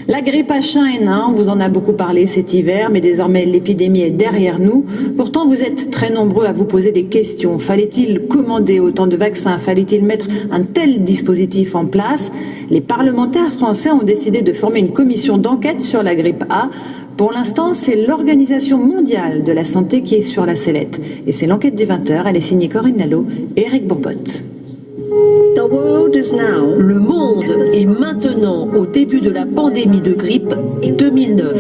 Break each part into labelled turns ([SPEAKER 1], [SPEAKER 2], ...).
[SPEAKER 1] La grippe H1N1, on vous en a beaucoup parlé cet hiver, mais désormais l'épidémie est derrière nous. Pourtant, vous êtes très nombreux à vous poser des questions. Fallait-il commander autant de vaccins? Fallait-il mettre un tel dispositif en place? Les parlementaires français ont décidé de former une commission d'enquête sur la grippe A. Pour l'instant, c'est l'Organisation mondiale de la santé qui est sur la sellette. Et c'est l'enquête du 20h. Elle est signée Corinne Lalo et Eric Bourbotte.
[SPEAKER 2] Le monde est maintenant au début de la pandémie de grippe 2009.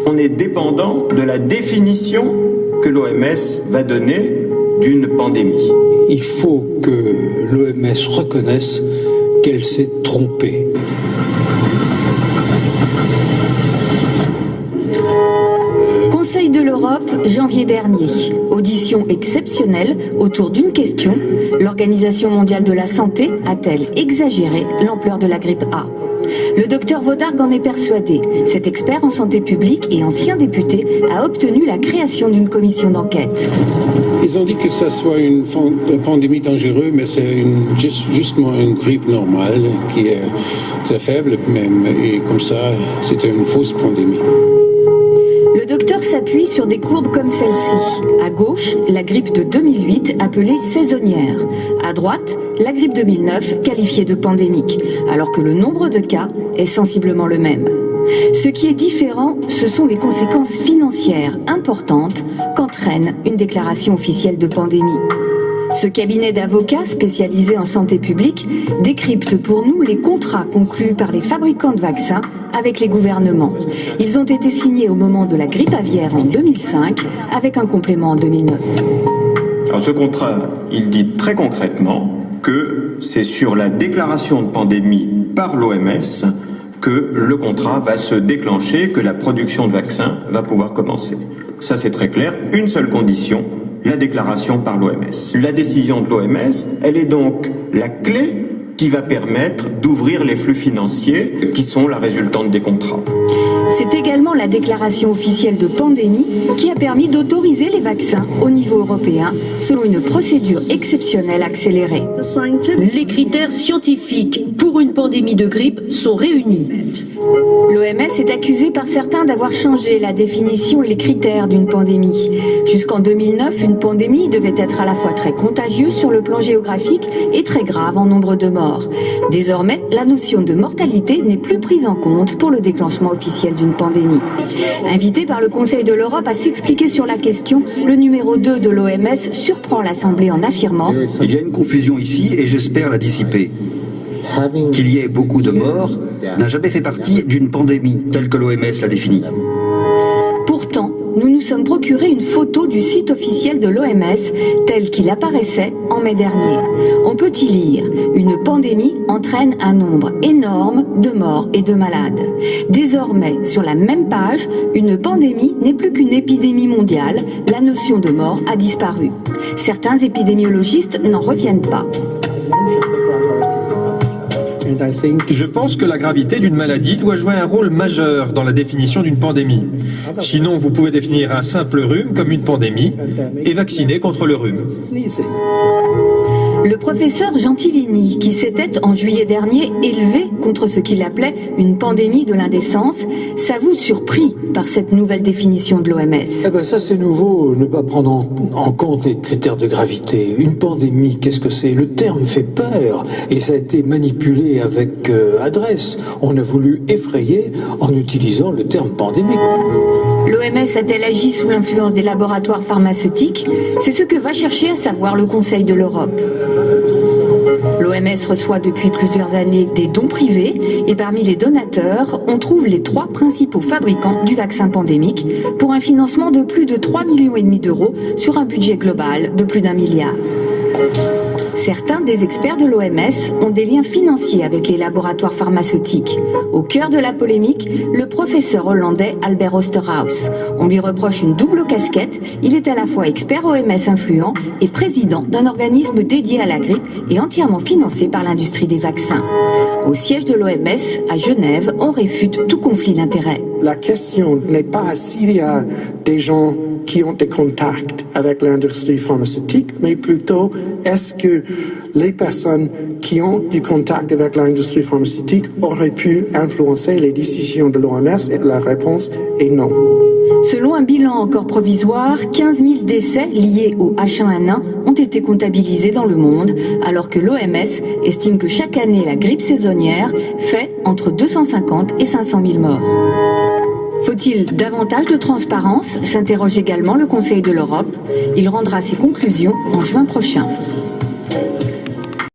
[SPEAKER 3] On est dépendant de la définition que l'OMS va donner d'une pandémie.
[SPEAKER 4] Il faut que l'OMS reconnaisse qu'elle s'est trompée.
[SPEAKER 5] Conseil de l'Europe, janvier dernier. Audition exceptionnelle autour d'une question. L'Organisation mondiale de la santé a-t-elle exagéré l'ampleur de la grippe A? Le docteur Vaudargue en est persuadé. Cet expert en santé publique et ancien député a obtenu la création d'une commission d'enquête.
[SPEAKER 4] Ils ont dit que ça soit une pandémie dangereuse, mais c'est justement une grippe normale qui est très faible même. Et comme ça, c'était une fausse pandémie.
[SPEAKER 5] Le docteur s'appuie sur des courbes comme celle-ci. À gauche, la grippe de 2008 appelée saisonnière. À droite, la grippe 2009 qualifiée de pandémique, alors que le nombre de cas est sensiblement le même. Ce qui est différent, ce sont les conséquences financières importantes qu'entraîne une déclaration officielle de pandémie. Ce cabinet d'avocats spécialisé en santé publique décrypte pour nous les contrats conclus par les fabricants de vaccins avec les gouvernements. Ils ont été signés au moment de la grippe aviaire en 2005 avec un complément en 2009.
[SPEAKER 3] Alors ce contrat, il dit très concrètement que c'est sur la déclaration de pandémie par l'OMS que le contrat va se déclencher, que la production de vaccins va pouvoir commencer. Ça c'est très clair, une seule condition, la déclaration par l'OMS. La décision de l'OMS, elle est donc la clé qui va permettre d'ouvrir les flux financiers qui sont la résultante des contrats.
[SPEAKER 5] C'est également la déclaration officielle de pandémie qui a permis d'autoriser les vaccins au niveau européen selon une procédure exceptionnelle accélérée.
[SPEAKER 2] Les critères scientifiques pour une pandémie de grippe sont réunis.
[SPEAKER 5] L'OMS est accusée par certains d'avoir changé la définition et les critères d'une pandémie. Jusqu'en 2009, une pandémie devait être à la fois très contagieuse sur le plan géographique et très grave en nombre de morts. Désormais, la notion de mortalité n'est plus prise en compte pour le déclenchement officiel d'une pandémie. Invité par le Conseil de l'Europe à s'expliquer sur la question, le numéro 2 de l'OMS surprend l'Assemblée en affirmant «
[SPEAKER 6] Il y a une confusion ici et j'espère la dissiper. Qu'il y ait beaucoup de morts n'a jamais fait partie d'une pandémie telle que l'OMS l'a définie. »
[SPEAKER 5] Pourtant, nous nous sommes procuré une photo du site officiel de l'OMS tel qu'il apparaissait en mai dernier. On peut y lire « Une pandémie entraîne un nombre énorme de morts et de malades ». Désormais, sur la même page, une pandémie n'est plus qu'une épidémie mondiale. La notion de mort a disparu. Certains épidémiologistes n'en reviennent pas.
[SPEAKER 7] Je pense que la gravité d'une maladie doit jouer un rôle majeur dans la définition d'une pandémie. Sinon, vous pouvez définir un simple rhume comme une pandémie et vacciner contre le rhume.
[SPEAKER 5] Le professeur Gentilini, qui s'était en juillet dernier élevé contre ce qu'il appelait une pandémie de l'indécence, s'avoue surpris par cette nouvelle définition de l'OMS.
[SPEAKER 4] Ça c'est nouveau, ne pas prendre en compte les critères de gravité. Une pandémie, qu'est-ce que c'est? Le terme fait peur et ça a été manipulé avec adresse. On a voulu effrayer en utilisant le terme pandémique.
[SPEAKER 5] L'OMS a-t-elle agi sous l'influence des laboratoires pharmaceutiques? C'est ce que va chercher à savoir le Conseil de l'Europe. L'OMS reçoet depuis plusieurs années des dons privés et parmi les donateurs, on trouve les 3 principaux fabricants du vaccin pandémique pour un financement de plus de 3,5 millions d'euros sur un budget global de plus d'1 milliard. Certains des experts de l'OMS ont des liens financiers avec les laboratoires pharmaceutiques. Au cœur de la polémique, le professeur hollandais Albert Oosterhuis. On lui reproche une double casquette. Il est à la fois expert OMS influent et président d'un organisme dédié à la grippe et entièrement financé par l'industrie des vaccins. Au siège de l'OMS, à Genève, on réfute tout conflit d'intérêts.
[SPEAKER 8] la question n'est pas s'il y a des gens qui ont des contacts avec l'industrie pharmaceutique, mais plutôt est-ce que les personnes qui ont du contact avec l'industrie pharmaceutique auraient pu influencer les décisions de l'OMS, et la réponse est non.
[SPEAKER 5] Selon un bilan encore provisoire, 15 000 décès liés au H1N1 ont été comptabilisés dans le monde, alors que l'OMS estime que chaque année la grippe saisonnière fait entre 250 et 500 000 morts. Faut-il davantage de transparence ? S'interroge également le Conseil de l'Europe. Il rendra ses conclusions en juin prochain.